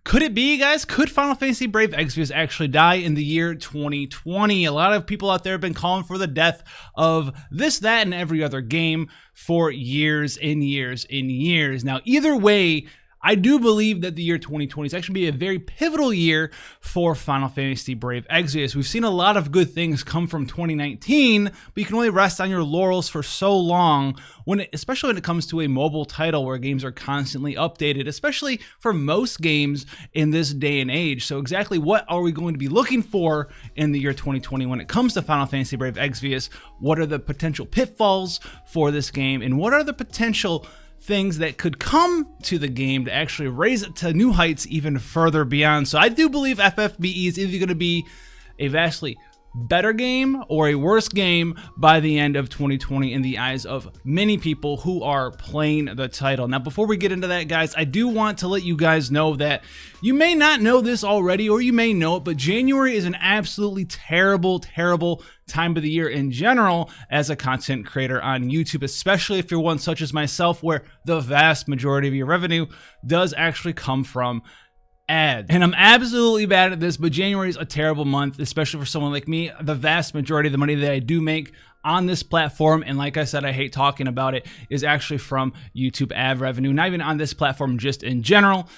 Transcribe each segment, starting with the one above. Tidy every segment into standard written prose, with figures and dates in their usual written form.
Could it be, guys? Could Final Fantasy Brave Exvius actually die in the year 2020? A lot of people out there have been calling for the death of this, that, and every other game for years and years and years. Now, either way, I do believe that the year 2020 is actually be a very pivotal year for Final Fantasy Brave Exvius. We've seen a lot of good things come from 2019, but you can only rest on your laurels for so long, especially when it comes to a mobile title where games are constantly updated, especially for most games in this day and age. So exactly what are we going to be looking for in the year 2020 when it comes to Final Fantasy Brave Exvius? What are the potential pitfalls for this game, and what are the potential things that could come to the game to actually raise it to new heights even further beyond? So I do believe FFBE is either going to be a vastly better game or a worse game by the end of 2020 in the eyes of many people who are playing the title. Now, before we get into that, guys, I do want to let you guys know that you may not know this already, or you may know it, but January is an absolutely terrible time of the year in general as a content creator on YouTube, especially if you're one such as myself, where the vast majority of your revenue does actually come from ads. And I'm absolutely bad at this, but January is a terrible month, especially for someone like me. The vast majority of the money that I do make on this platform, and like I said, I hate talking about it, is actually from YouTube ad revenue, not even on this platform, just in general.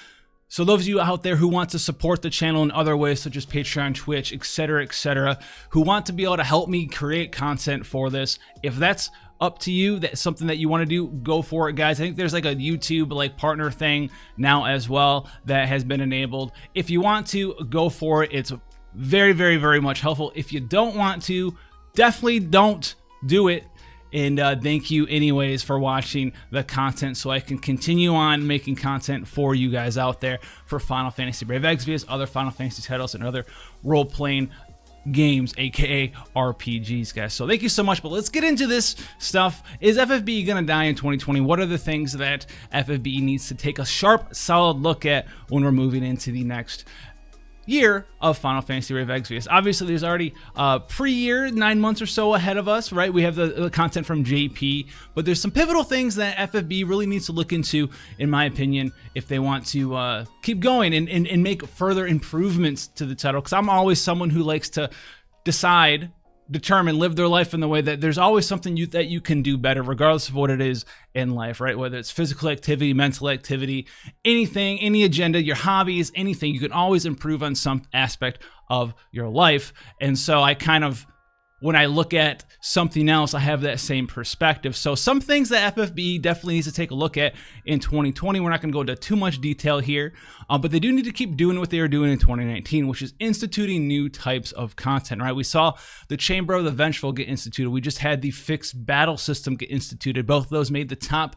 So those of you out there who want to support the channel in other ways, such as Patreon, Twitch, etc., who want to be able to help me create content for this, if that's up to you, that's something that you want to do, go for it, guys. I think there's like a YouTube like partner thing now as well that has been enabled. If you want to, go for it. It's very much helpful. If you don't want to, definitely don't do it. And thank you anyways for watching the content, so I can continue on making content for you guys out there for Final Fantasy Brave Exvius, other Final Fantasy titles, and other role-playing games, aka RPGs, guys. So thank you so much, but let's get into this stuff. Is FFBE gonna die in 2020? What are the things that FFBE needs to take a sharp, solid look at when we're moving into the next year of Final Fantasy Brave Exvius? Obviously, there's already pre-year, 9 months or so ahead of us, right? We have the content from JP, but there's some pivotal things that FFB really needs to look into, in my opinion, if they want to keep going and make further improvements to the title. Because I'm always someone who likes to determine, live their life in the way that there's always something that you can do better, regardless of what it is in life, right? Whether it's physical activity, mental activity, anything, any agenda, your hobbies, anything, you can always improve on some aspect of your life. And so I kind of, when I look at something else, I have that same perspective. So some things that FFBE definitely needs to take a look at in 2020. We're not going to go into too much detail here, but they do need to keep doing what they were doing in 2019, which is instituting new types of content, right? We saw the Chamber of the Vengeful get instituted. We just had the fixed battle system get instituted. Both of those made the top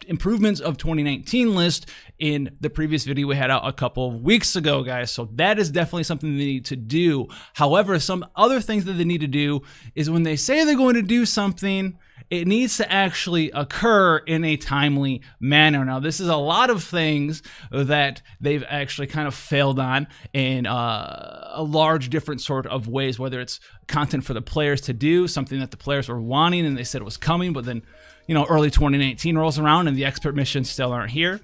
improvements of 2019 list in the previous video we had out a couple of weeks ago, guys. So that is definitely something they need to do. However, some other things that they need to do is when they say they're going to do something, it needs to actually occur in a timely manner. Now, this is a lot of things that they've actually kind of failed on in a large different sort of ways, whether it's content for the players to do, something that the players were wanting and they said it was coming, but then, you know, early 2019 rolls around and the expert missions still aren't here.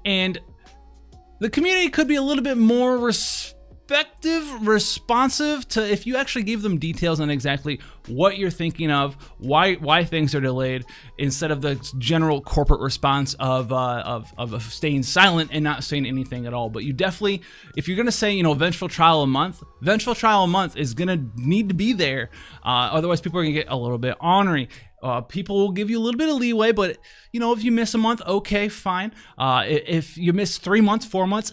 And the community could be a little bit more responsive to if you actually give them details on exactly what you're thinking of, why things are delayed, instead of the general corporate response of staying silent and not saying anything at all. But you definitely, if you're gonna say, you know, Vengeful Trial a month is gonna need to be there. Otherwise, people are gonna get a little bit ornery. People will give you a little bit of leeway, but you know, if you miss a month, okay, fine. If you miss 3 months, 4 months,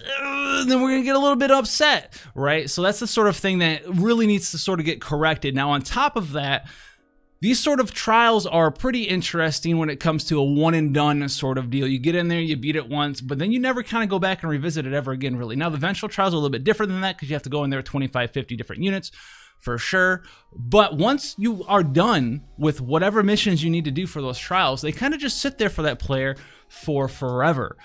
then we're gonna get a little bit upset, right? So that's the sort of thing that really needs to sort of get corrected. Now, on top of that, these sort of trials are pretty interesting when it comes to a one and done sort of deal. You get in there, you beat it once, but then you never kind of go back and revisit it ever again, really. Now, the Vengeful Trials are a little bit different than that because you have to go in there with 25, 50 different units, for sure. But once you are done with whatever missions you need to do for those trials, they kind of just sit there for that player for forever.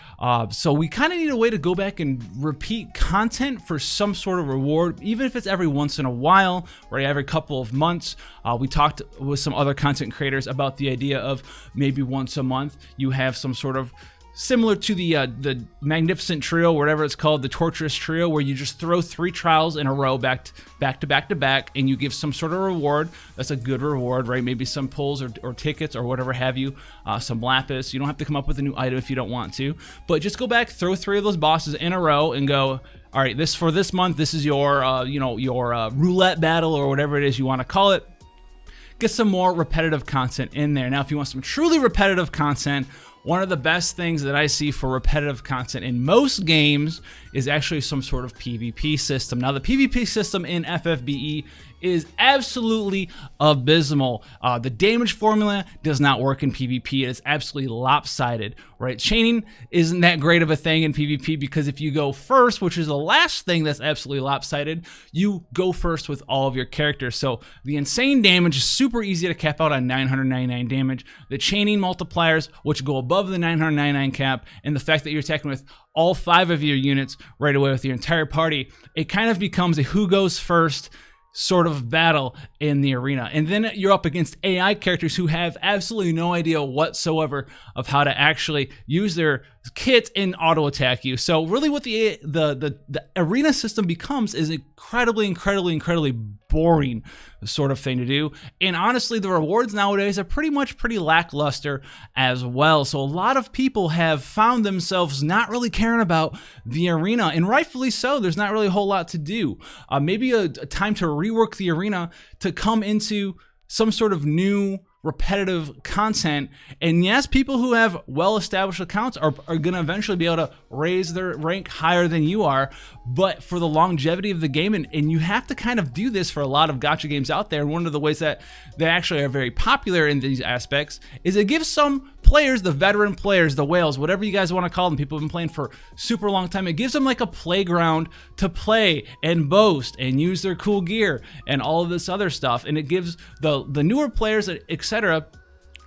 So we kind of need a way to go back and repeat content for some sort of reward, even if it's every once in a while or every couple of months. We talked with some other content creators about the idea of maybe once a month you have some sort of similar to the Magnificent Trio, whatever it's called, the Torturous Trio, where you just throw 3 trials in a row back to back, and you give some sort of reward. That's a good reward, right? Maybe some pulls or tickets or whatever have you, some lapis. You don't have to come up with a new item if you don't want to, but just go back, throw 3 of those bosses in a row, and go, all right, this for this month, this is your your roulette battle or whatever it is you want to call it. Get some more repetitive content in there. Now, if you want some truly repetitive content, one of the best things that I see for repetitive content in most games is actually some sort of PvP system. Now, the PvP system in FFBE is absolutely abysmal. The damage formula does not work in PvP. It is absolutely lopsided, right? Chaining isn't that great of a thing in PvP because if you go first, which is the last thing that's absolutely lopsided, you go first with all of your characters. So the insane damage is super easy to cap out on 999 damage. The chaining multipliers, which go above the 999 cap, and the fact that you're attacking with all 5 of your units right away with your entire party, it kind of becomes a who goes first sort of battle in the arena. And then you're up against AI characters who have absolutely no idea whatsoever of how to actually use their kit and auto attack you. So really what the arena system becomes is incredibly boring sort of thing to do. And honestly, the rewards nowadays are pretty lackluster as well. So a lot of people have found themselves not really caring about the arena, and rightfully so. There's not really a whole lot to do. Maybe a time to rework the arena to come into some sort of new repetitive content. And yes, people who have well-established accounts are going to eventually be able to raise their rank higher than you are, but for the longevity of the game, and you have to kind of do this for a lot of gacha games out there, and one of the ways that they actually are very popular in these aspects is it gives some players, the veteran players, the whales, whatever you guys want to call them, people have been playing for super long time, it gives them like a playground to play and boast and use their cool gear and all of this other stuff, and it gives the newer players, etc.,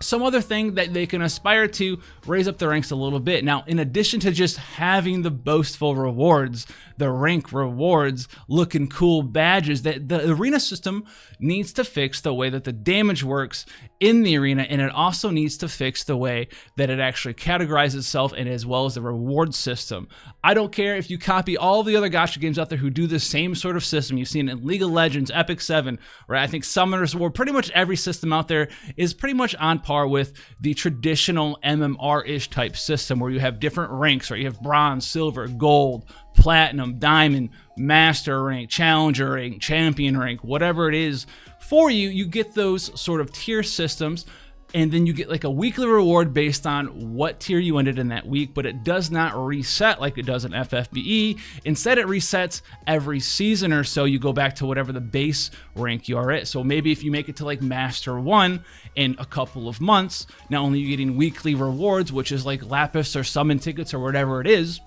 some other thing that they can aspire to raise up their ranks a little bit. Now, in addition to just having the boastful rewards, the rank rewards, looking cool badges, that the arena system needs to fix the way that the damage works in the arena, and it also needs to fix the way that it actually categorizes itself, and as well as the reward system. I don't care if you copy all the other gacha games out there who do the same sort of system. You've seen it in League of Legends, Epic 7, right? I think Summoners War, pretty much every system out there is pretty much on par with the traditional MMR-ish type system where you have different ranks, right? You have bronze, silver, gold, platinum, diamond, master rank, challenger rank, champion rank, whatever it is for you. You get those sort of tier systems, and then you get like a weekly reward based on what tier you ended in that week, but it does not reset like it does in FFBE. Instead, it resets every season or so. You go back to whatever the base rank you are at. So maybe if you make it to like Master 1 in a couple of months, not only are you getting weekly rewards, which is like lapis or summon tickets or whatever it is,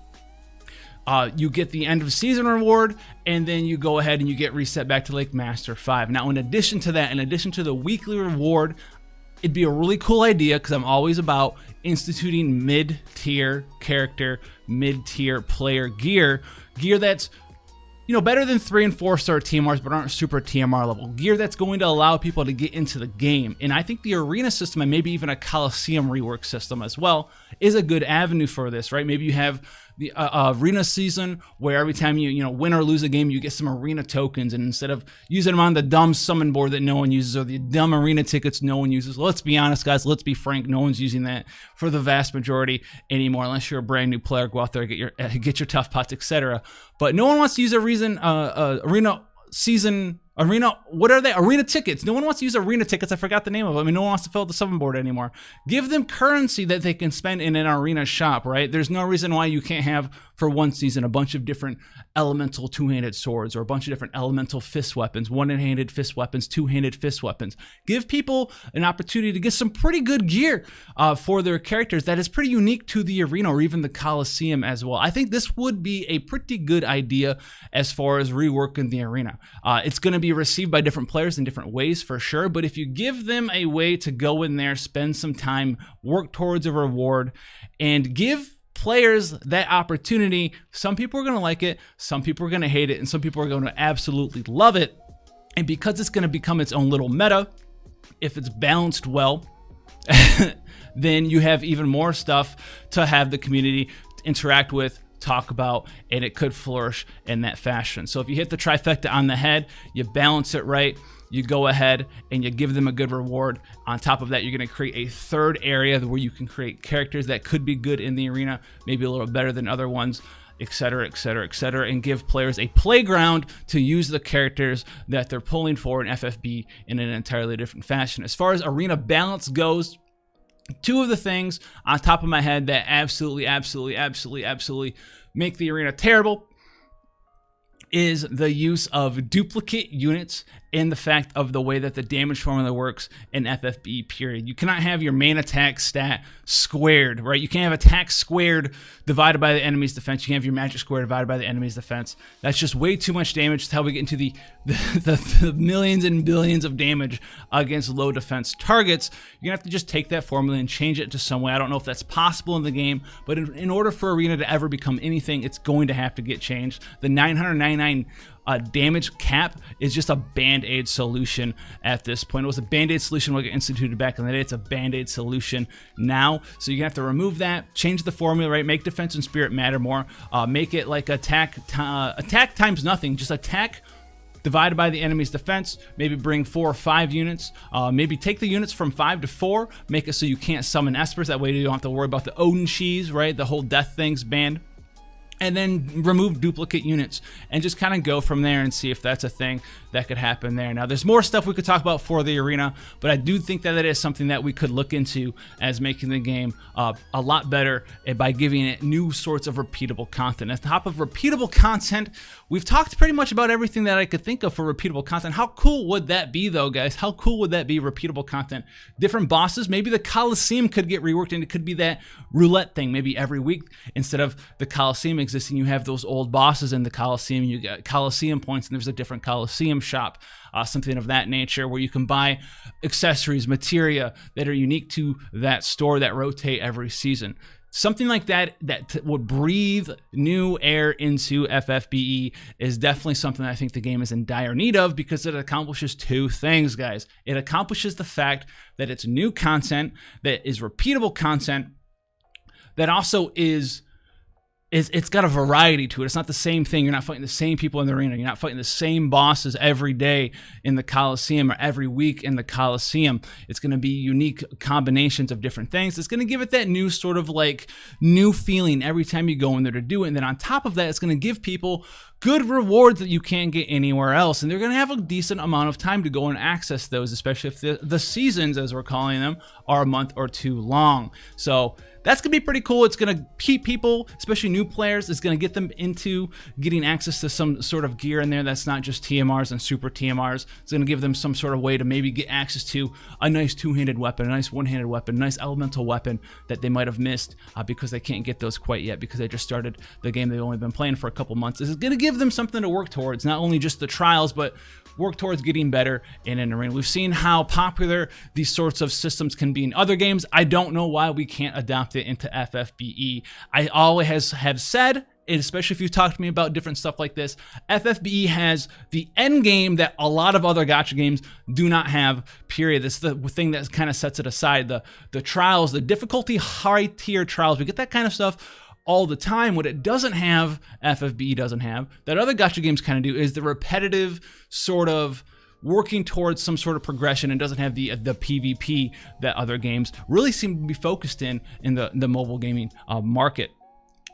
you get the end of season reward, and then you go ahead and you get reset back to like Master 5. Now, in addition to that, in addition to the weekly reward, it'd be a really cool idea, because I'm always about instituting mid-tier character, mid-tier player gear that's, you know, better than 3 and 4 star TMRs, but aren't super TMR level. Gear that's going to allow people to get into the game. And I think the arena system, and maybe even a Coliseum rework system as well, is a good avenue for this, right? Maybe you have the arena season where every time you win or lose a game, you get some arena tokens, and instead of using them on the dumb summon board that no one uses, or the dumb arena tickets no one uses, let's be honest, guys, let's be frank, no one's using that for the vast majority anymore, unless you're a brand new player. Go out there, get your tough pots, etc. But no one wants to use arena season. What are they? Arena tickets. No one wants to use arena tickets. I forgot the name of them. I mean, no one wants to fill out the summon board anymore. Give them currency that they can spend in an arena shop, right? There's no reason why you can't have, for one season, a bunch of different elemental two-handed swords, or a bunch of different elemental fist weapons, one-handed fist weapons, two-handed fist weapons. Give people an opportunity to get some pretty good gear for their characters that is pretty unique to the arena, or even the Coliseum as well. I think this would be a pretty good idea as far as reworking the arena. It's going to be received by different players in different ways for sure, but if you give them a way to go in there, spend some time, work towards a reward, and give players that opportunity, some people are going to like it, some people are going to hate it, and some people are going to absolutely love it. And because it's going to become its own little meta, if it's balanced well, then you have even more stuff to have the community interact with, talk about, and it could flourish in that fashion. So if you hit the trifecta on the head, you balance it right, you go ahead and you give them a good reward. On top of that, you're going to create a third area where you can create characters that could be good in the arena, maybe a little better than other ones, etc., etc., etc., and give players a playground to use the characters that they're pulling for in FFB in an entirely different fashion. As far as arena balance goes, two of the things on top of my head that absolutely make the arena terrible is the use of duplicate units and the fact of the way that the damage formula works in FFBE period. You cannot have your main attack stat squared, right? You can't have attack squared divided by the enemy's defense. You can't have your magic squared divided by the enemy's defense. That's just way too much damage. That's how we get into the millions and billions of damage against low defense targets. You're gonna have to just take that formula and change it to some way. I don't know if that's possible in the game, but in order for Arena to ever become anything, it's going to have to get changed. The 999 damage cap is just a band-aid solution at this point. It was a band-aid solution when it got instituted back in the day. It's a band-aid solution now. So you're gonna have to remove that, change the formula, right? Make defense and spirit matter more. Make it like attack times nothing. Just attack divided by the enemy's defense. Maybe bring 4 or 5 units. Maybe take the units from 5 to 4. Make it so you can't summon espers. That way you don't have to worry about the Odin Shees, right? The whole death thing's banned. And then remove duplicate units and just kind of go from there and see if that's a thing that could happen there. Now, there's more stuff we could talk about for the arena, but I do think that it is something that we could look into as making the game a lot better by giving it new sorts of repeatable content. At the top of repeatable content, we've talked pretty much about everything that I could think of for repeatable content. How cool would that be, though, guys? How cool would that be, repeatable content? Different bosses, maybe the Coliseum could get reworked, and it could be that roulette thing. Maybe every week, instead of the Coliseum existing, you have those old bosses in the Coliseum. You get Coliseum points, and there's a different Coliseum shop, something of that nature, where you can buy accessories, materia that are unique to that store that rotate every season. Something like that would breathe new air into FFBE is definitely something that I think the game is in dire need of, because it accomplishes two things, guys. It accomplishes the fact that it's new content, that is repeatable content, that also it's got a variety to it. It's not the same thing. You're not fighting the same people in the arena. You're not fighting the same bosses every day in the Coliseum or every week in the Coliseum. It's going to be unique combinations of different things. It's going to give it that new sort of like new feeling every time you go in there to do it. And then on top of that, it's going to give people good rewards that you can't get anywhere else. And they're going to have a decent amount of time to go and access those, especially if the seasons, as we're calling them, are a month or two long. So that's going to be pretty cool. It's going to keep people, especially new players, it's going to get them into getting access to some sort of gear in there that's not just TMRs and super TMRs. It's going to give them some sort of way to maybe get access to a nice two-handed weapon, a nice one-handed weapon, a nice elemental weapon that they might have missed because they can't get those quite yet because they just started the game. They've only been playing for a couple months. This is going to give them something to work towards, not only just the trials, but work towards getting better in an arena. We've seen how popular these sorts of systems can be in other games. I don't know why we can't adopt it into FFBE. I always have said, and especially if you talk to me about different stuff like this, FFBE has the end game that a lot of other gacha games do not have, period. It's the thing that kind of sets it aside. The trials, the difficulty high tier trials, we get that kind of stuff all the time. What it doesn't have, FFBE doesn't have, that other gacha games kind of do, is the repetitive sort of working towards some sort of progression, and doesn't have the PvP that other games really seem to be focused in the mobile gaming market.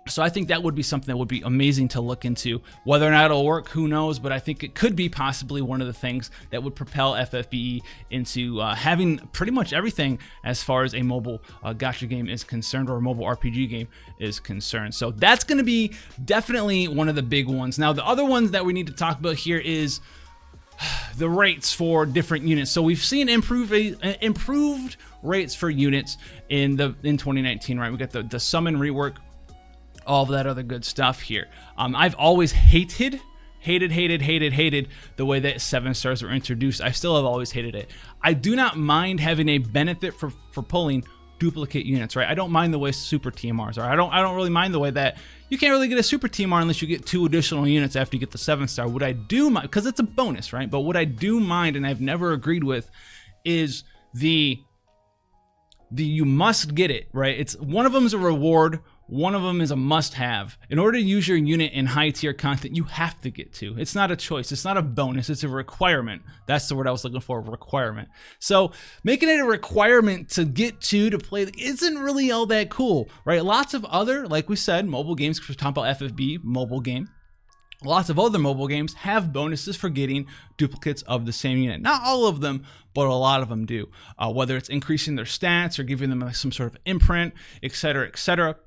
So I think that would be something that would be amazing to look into. Whether or not it'll work, who knows, but I think it could be possibly one of the things that would propel FFBE into having pretty much everything as far as a mobile gacha game is concerned, or a mobile RPG game is concerned. So that's going to be definitely one of the big ones. Now, the other ones that we need to talk about here is the rates for different units. So we've seen improved rates for units in 2019, right? We got the summon rework, all of that other good stuff here. I've always hated the way that 7 stars were introduced. I still have always hated it. I do not mind having a benefit for pulling duplicate units, right? I don't mind the way super TMRs are. I don't really mind the way that you can't really get a super TMR unless you get 2 additional units after you get the 7 star. What I do mind, because it's a bonus, right? But what I do mind, and I've never agreed with, is the you must get it, right? It's one of them is a reward, one of them is a must-have. In order to use your unit in high-tier content, you have to get to. It's not a choice. It's not a bonus. It's a requirement. That's the word I was looking for, requirement. So making it a requirement to get to play isn't really all that cool, right? Lots of other, like we said, mobile games, because we're talking about FFBE, mobile game. Lots of other mobile games have bonuses for getting duplicates of the same unit. Not all of them, but a lot of them do. Whether it's increasing their stats or giving them some sort of imprint, etc., etc.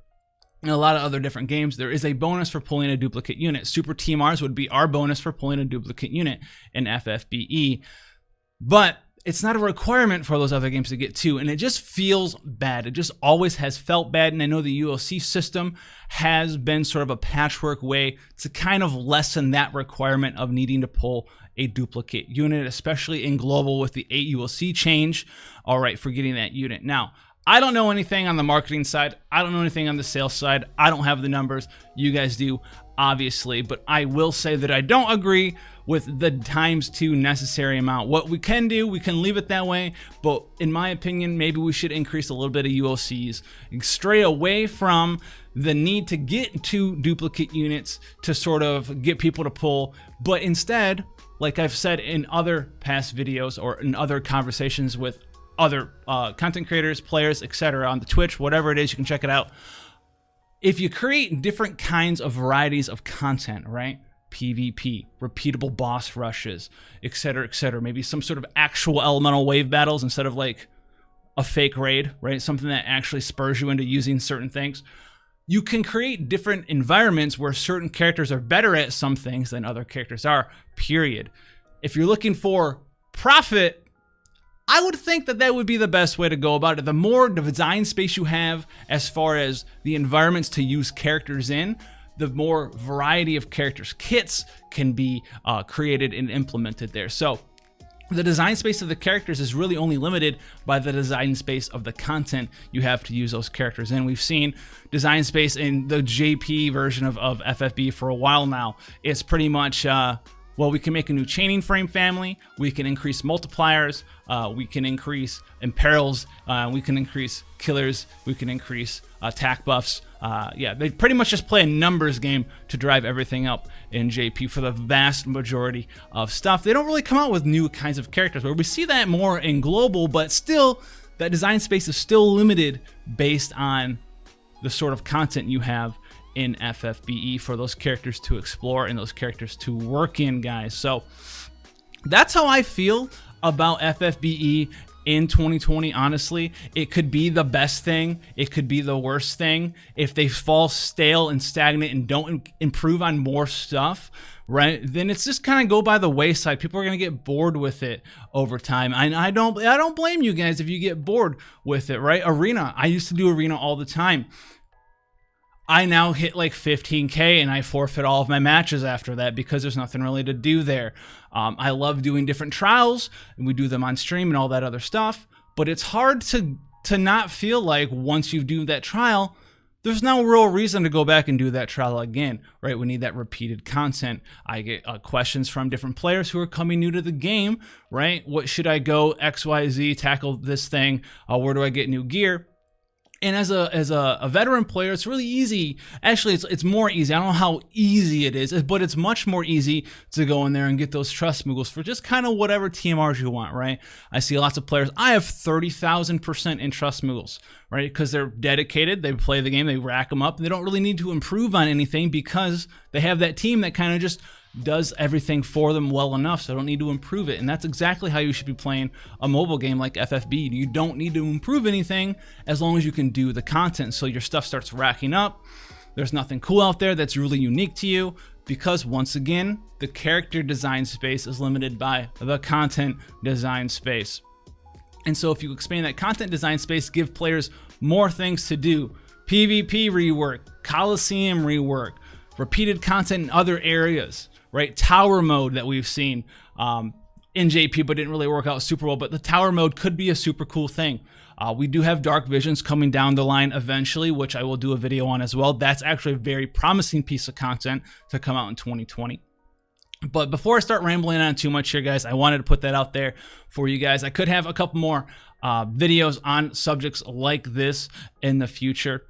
In a lot of other different games, there is a bonus for pulling a duplicate unit. Super TMRs would be our bonus for pulling a duplicate unit in FFBE. But it's not a requirement for those other games to get to, and it just feels bad. It just always has felt bad, and I know the ULC system has been sort of a patchwork way to kind of lessen that requirement of needing to pull a duplicate unit, especially in global with the 8 ULC change, all right, for getting that unit. Now, I don't know anything on the marketing side. I don't know anything on the sales side. I don't have the numbers. You guys do, obviously, but I will say that I don't agree with the ×2 necessary amount. What we can do, we can leave it that way, but in my opinion, maybe we should increase a little bit of ULCs, stray away from the need to get 2 duplicate units to sort of get people to pull, but instead, like I've said in other past videos or in other conversations with other content creators, players, etc. on the Twitch, whatever it is, you can check it out. If you create different kinds of varieties of content, right? PvP, repeatable boss rushes, etc., etc. Maybe some sort of actual elemental wave battles instead of like a fake raid, right? Something that actually spurs you into using certain things. You can create different environments where certain characters are better at some things than other characters are, period. If you're looking for profit, I would think that that would be the best way to go about it. The more design space you have as far as the environments to use characters in, the more variety of characters' kits can be created and implemented there. So the design space of the characters is really only limited by the design space of the content you have to use those characters in. We've seen design space in the JP version of FFB for a while now. It's pretty much well, we can make a new chaining frame family, we can increase multipliers, we can increase imperils, we can increase killers, we can increase attack buffs. Yeah, they pretty much just play a numbers game to drive everything up in JP for the vast majority of stuff. They don't really come out with new kinds of characters, where we see that more in global, but still, that design space is still limited based on the sort of content you have in FFBE for those characters to explore and those characters to work in, guys. So that's how I feel about FFBE in 2020. Honestly, it could be the best thing, it could be the worst thing if they fall stale and stagnant and don't improve on more stuff, right? Then it's just kind of go by the wayside. People are gonna get bored with it over time, and I don't blame you guys if you get bored with it, right? Arena, I used to do arena all the time. I now hit like 15K and I forfeit all of my matches after that because there's nothing really to do there. I love doing different trials, and we do them on stream and all that other stuff, but it's hard to not feel like once you do that trial, there's no real reason to go back and do that trial again, right? We need that repeated content. I get questions from different players who are coming new to the game, right? What should I go XYZ, tackle this thing? Where do I get new gear? And as a veteran player, it's really easy. Actually, it's more easy. I don't know how easy it is, but it's much more easy to go in there and get those trust moogles for just kind of whatever TMRs you want, right? I see lots of players. I have 30,000% in trust moogles, right? Because they're dedicated. They play the game. They rack them up. And they don't really need to improve on anything because they have that team that kind of just does everything for them well enough, so I don't need to improve it. And that's exactly how you should be playing a mobile game like FFB. You don't need to improve anything as long as you can do the content, so your stuff starts racking up. There's nothing cool out there that's really unique to you because, once again, the character design space is limited by the content design space. And so if you expand that content design space, give players more things to do. PvP rework, Coliseum rework, repeated content in other areas, right? Tower mode that we've seen in JP but didn't really work out super well, but the tower mode could be a super cool thing. We do have Dark Visions coming down the line eventually, which I will do a video on as well. That's actually a very promising piece of content to come out in 2020. But before I start rambling on too much here, guys, I wanted to put that out there for you guys. I could have a couple more videos on subjects like this in the future,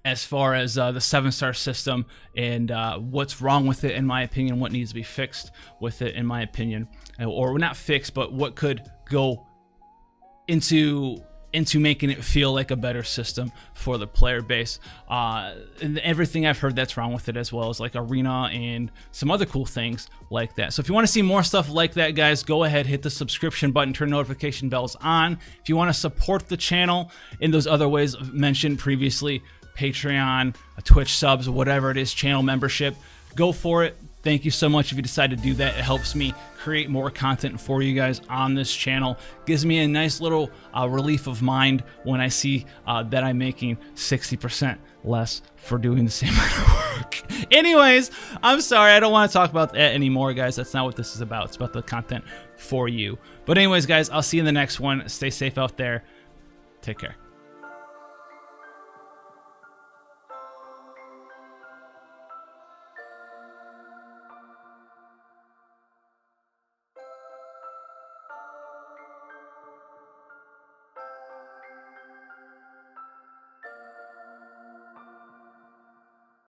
as far as the 7-star system and what's wrong with it, in my opinion, what needs to be fixed with it, in my opinion, or not fixed, but what could go into making it feel like a better system for the player base, and everything I've heard that's wrong with it, as well as like arena and some other cool things like that. So if you want to see more stuff like that, guys, go ahead, hit the subscription button, turn notification bells on. If you want to support the channel in those other ways mentioned previously, Patreon, Twitch subs, whatever it is, channel membership, go for it. Thank you so much if you decide to do that. It helps me create more content for you guys on this channel. Gives me a nice little relief of mind when I see that I'm making 60% less for doing the same amount of work. Anyways, I'm sorry. I don't want to talk about that anymore, guys. That's not what this is about. It's about the content for you. But anyways, guys, I'll see you in the next one. Stay safe out there. Take care.